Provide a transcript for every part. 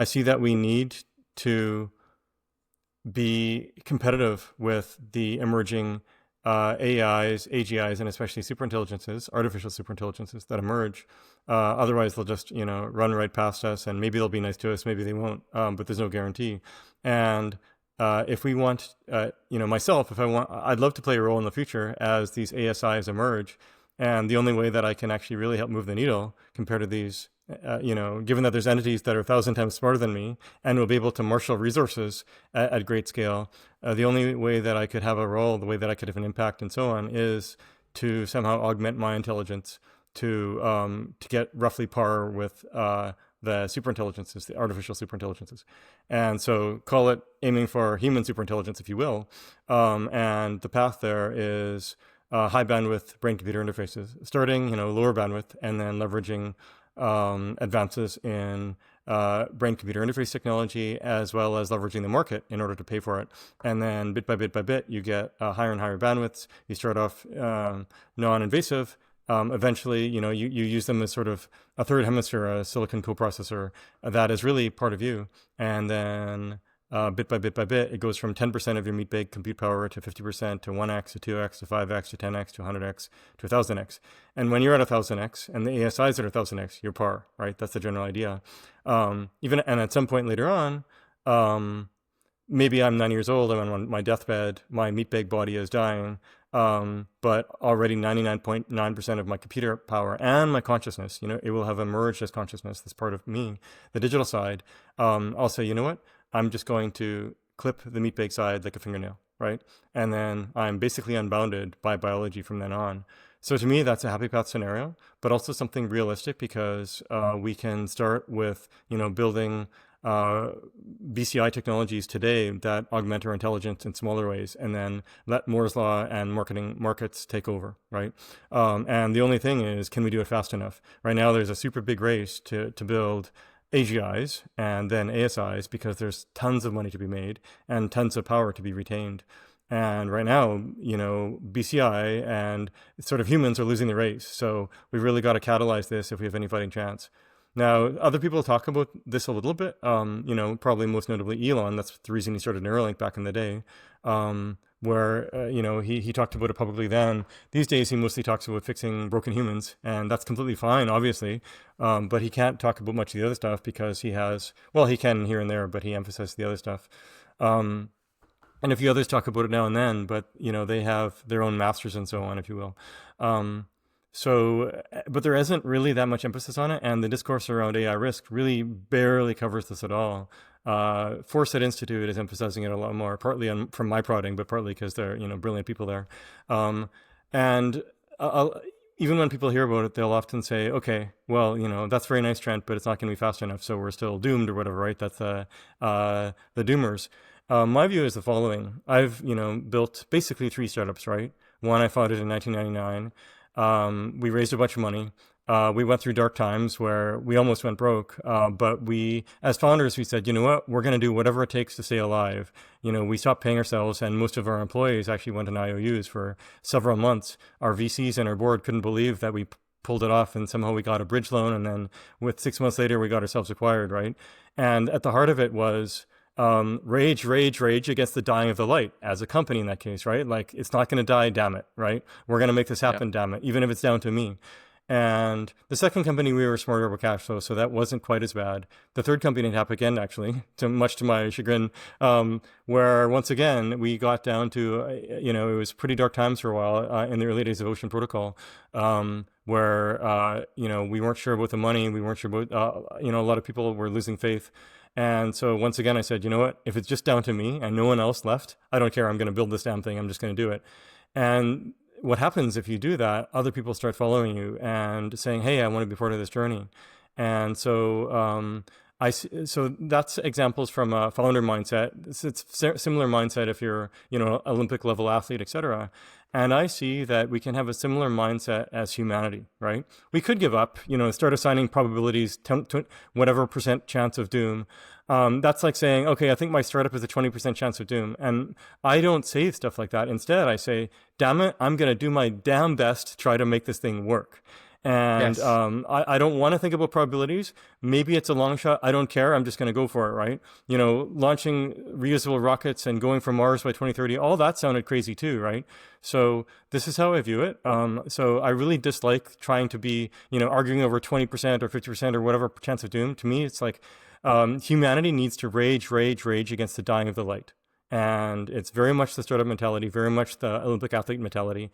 I see that we need to be competitive with the emerging AIs, AGIs, and especially superintelligences, artificial superintelligences that emerge. Otherwise, they'll just run right past us, and maybe they'll be nice to us, maybe they won't. But there's no guarantee. And if we want, myself, if I want, I'd love to play a role in the future as these ASIs emerge. And the only way that I can actually really help move the needle compared to these, given that there's entities that are 1,000 times smarter than me and will be able to marshal resources at great scale, the only way that I could have a role, the way that I could have an impact and so on, is to somehow augment my intelligence to get roughly par with the superintelligences, the artificial superintelligences. And so call it aiming for human superintelligence, if you will. And the path there is high bandwidth brain-computer interfaces, starting lower bandwidth, and then leveraging advances in brain-computer interface technology, as well as leveraging the market in order to pay for it. And then bit by bit by bit, you get higher and higher bandwidths. You start off non-invasive. Eventually, you use them as sort of a third hemisphere, a silicon coprocessor that is really part of you. And then bit by bit by bit, it goes from 10% of your meat bag compute power to 50% to 1x to 2x to 5x to 10x to 100x to 1000x. And when you're at 1000x and the ASIs are at 1000x, you're par, right? That's the general idea. And at some point later on, maybe I'm 9 years old, I'm on my deathbed, my meat bag body is dying, but already 99.9% of my computer power and my consciousness, it will have emerged as consciousness, this part of me, the digital side. I'll say, you know what? I'm just going to clip the meat bag side like a fingernail, right? And then I'm basically unbounded by biology from then on. So to me, that's a happy path scenario, but also something realistic because we can start with, building BCI technologies today that augment our intelligence in smaller ways, and then let Moore's law and markets take over, right? And the only thing is, can we do it fast enough? Right now, there's a super big race to build AGIs and then ASIs because there's tons of money to be made and tons of power to be retained. And right now, BCI and sort of humans are losing the race. So we've really got to catalyze this if we have any fighting chance. Now, other people talk about this a little bit, probably most notably Elon. That's the reason he started Neuralink back in the day, where, he talked about it publicly then. These days, he mostly talks about fixing broken humans, and that's completely fine, obviously. But he can't talk about much of the other stuff because he can here and there, but he emphasizes the other stuff. And a few others talk about it now and then, but, they have their own masters and so on, if you will. But there isn't really that much emphasis on it, and the discourse around AI risk really barely covers this at all. Foresight Institute is emphasizing it a lot more, partly from my prodding, but partly because they're brilliant people there. And even when people hear about it, they'll often say, "Okay, well, that's very nice, Trent, but it's not going to be fast enough, so we're still doomed or whatever." Right? That's the doomers. My view is the following: I've built basically 3 startups. Right? One I founded in 1999. We raised a bunch of money. We went through dark times where we almost went broke. But we, as founders, we said, you know what, we're going to do whatever it takes to stay alive. We stopped paying ourselves, and most of our employees actually went on IOUs for several months. Our VCs and our board couldn't believe that we pulled it off, and somehow we got a bridge loan. And then with 6 months later, we got ourselves acquired, right? And at the heart of it was rage against the dying of the light as a company in that case, right? Like, it's not going to die, damn it, right? We're going to make this happen, damn it, even if it's down to me. And the second company, we were smarter about cash flow, so that wasn't quite as bad. The third company didn't happen again, actually, much to my chagrin, where once again, we got down to, it was pretty dark times for a while in the early days of Ocean Protocol, where, we weren't sure about the money, we weren't sure about, a lot of people were losing faith. And so once again, I said, you know what, if it's just down to me and no one else left, I don't care, I'm going to build this damn thing, I'm just going to do it. And what happens if you do that, other people start following you and saying, hey, I want to be part of this journey. And so so that's examples from a founder mindset. It's similar mindset if you're, Olympic level athlete, etc. And I see that we can have a similar mindset as humanity, right? We could give up, start assigning probabilities, whatever % chance of doom. That's like saying, okay, I think my startup is a 20% chance of doom. And I don't say stuff like that. Instead, I say, damn it, I'm going to do my damn best to try to make this thing work. And Yes. I don't want to think about probabilities. Maybe it's a long shot. I don't care. I'm just going to go for it, right? Launching reusable rockets and going for Mars by 2030, all that sounded crazy too, right? So this is how I view it. So I really dislike trying to be, arguing over 20% or 50% or whatever chance of doom. To me, it's like humanity needs to rage, rage, rage against the dying of the light. And it's very much the startup mentality, very much the Olympic athlete mentality.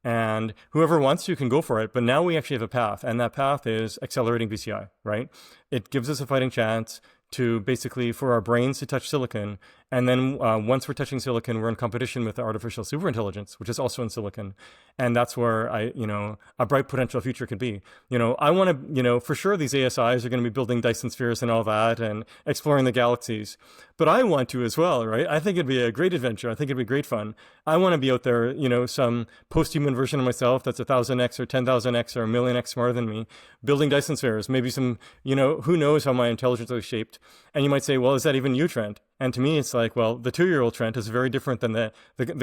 And whoever wants to can go for it. But now we actually have a path, and that path is accelerating BCI, right? It gives us a fighting chance to basically for our brains to touch silicon. And then once we're touching silicon, we're in competition with the artificial superintelligence, which is also in silicon. And that's where a bright potential future could be. I want to, for sure these ASIs are going to be building Dyson spheres and all that and exploring the galaxies. But I want to as well, right? I think it'd be a great adventure. I think it'd be great fun. I want to be out there, some post-human version of myself that's 1,000x or 10,000x or a million x smarter than me, building Dyson spheres. Maybe some, who knows how my intelligence is shaped. And you might say, well, is that even you, Trent? And to me, it's like, well, the 2-year-old Trent is very different than the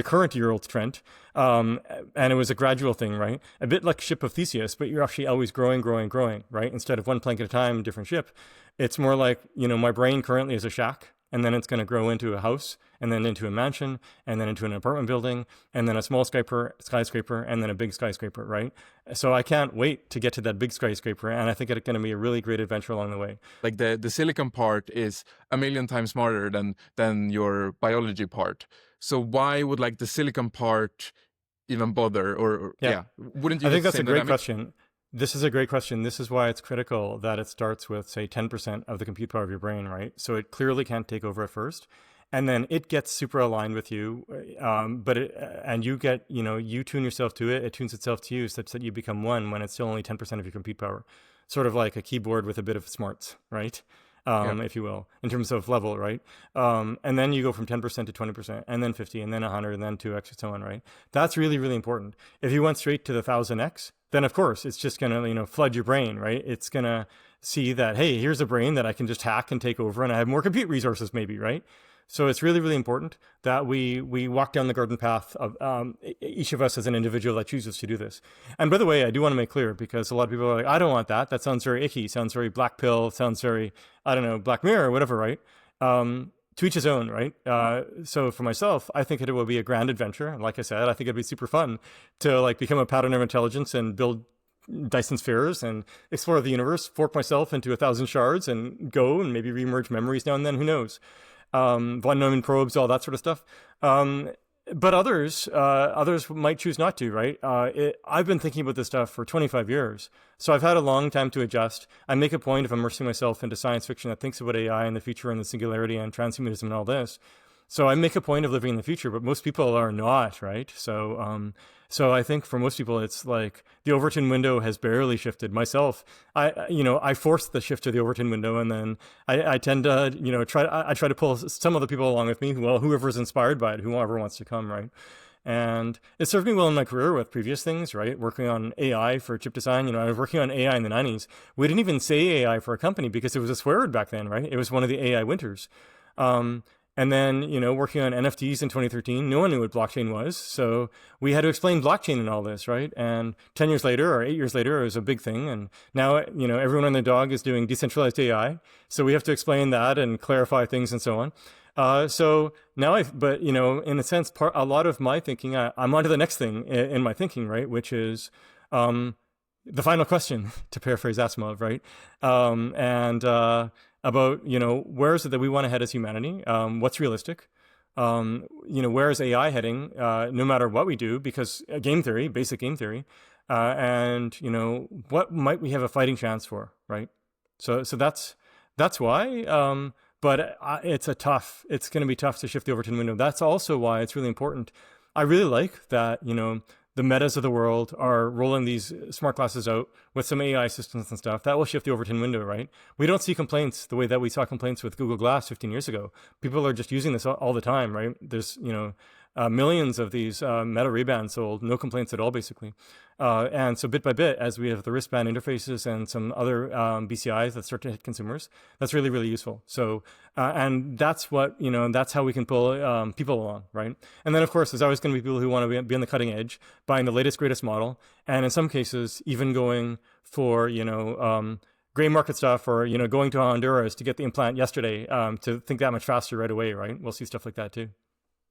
current year-old Trent. And it was a gradual thing, right? A bit like Ship of Theseus, but you're actually always growing, growing, growing, right? Instead of one plank at a time, different ship. It's more like, my brain currently is a shack, and then it's going to grow into a house, and then into a mansion, and then into an apartment building, and then a small skyscraper, and then a big skyscraper, right? So I can't wait to get to that big skyscraper, and I think it's going to be a really great adventure along the way. Like the silicon part is a million times smarter than your biology part. So why would like the silicon part even bother? Or wouldn't you? I think that's a great question. This is a great question. This is why it's critical that it starts with, say, 10% of the compute power of your brain, right? So it clearly can't take over at first. And then it gets super aligned with you, and you get, you tune yourself to it. It tunes itself to you such that you become one when it's still only 10% of your compute power. Sort of like a keyboard with a bit of smarts, right? If you will, in terms of level, right? And then you go from 10% to 20%, and then 50, and then 100, and then 2x, and so on, right? That's really, really important. If you went straight to the 1,000x, then of course it's just going to, flood your brain, right? It's going to see that, hey, here's a brain that I can just hack and take over, and I have more compute resources maybe, right? So it's really, really important that we walk down the garden path of each of us as an individual that chooses to do this. And by the way, I do want to make clear, because a lot of people are like, I don't want that. That sounds very icky. Sounds very black pill. Sounds very, I don't know, Black Mirror or whatever, right? To each his own, right? So for myself, I think it will be a grand adventure. Like I said, I think it'd be super fun to become a pattern of intelligence and build Dyson spheres and explore the universe, fork myself into 1,000 shards and go and maybe reemerge memories now and then. Who knows? Von Neumann probes, all that sort of stuff. But others might choose not to, right? I've been thinking about this stuff for 25 years. So I've had a long time to adjust. I make a point of immersing myself into science fiction that thinks about AI and the future and the singularity and transhumanism and all this. So I make a point of living in the future, but most people are not, right? So I think for most people, it's like the Overton window has barely shifted. Myself, I forced the shift to the Overton window, and then I tend to, try to pull some other people along with me. Well, whoever's inspired by it, whoever wants to come, right? And it served me well in my career with previous things, right? Working on AI for chip design. I was working on AI in the 90s. We didn't even say AI for a company because it was a swear word back then, right? It was one of the AI winters. And then, working on NFTs in 2013, no one knew what blockchain was. So we had to explain blockchain and all this, right? And 10 years later or 8 years later, it was a big thing. And now, everyone and their dog is doing decentralized AI. So we have to explain that and clarify things and so on. So now in a sense, a lot of my thinking, I'm on to the next thing in my thinking, right? Which is the final question, to paraphrase Asimov, right? About, where is it that we want to head as humanity? What's realistic? Where is AI heading, no matter what we do? Because game theory, basic game theory, and, what might we have a fighting chance for, right? So that's why, but it's going to be tough to shift the Overton window. That's also why it's really important. I really like that, the Metas of the world are rolling these smart glasses out with some AI systems and stuff. That will shift the Overton window, right? We don't see complaints the way that we saw complaints with Google Glass 15 years ago. People are just using this all the time, right? There's, millions of these Meta Ray-Bans sold, no complaints at all, basically. And so bit by bit, as we have the wristband interfaces and some other BCIs that start to hit consumers, that's really, really useful. So, and that's what, that's how we can pull people along, right? And then, of course, there's always going to be people who want to be on the cutting edge, buying the latest, greatest model, and in some cases, even going for, gray market stuff, or, going to Honduras to get the implant yesterday to think that much faster right away, right? We'll see stuff like that too.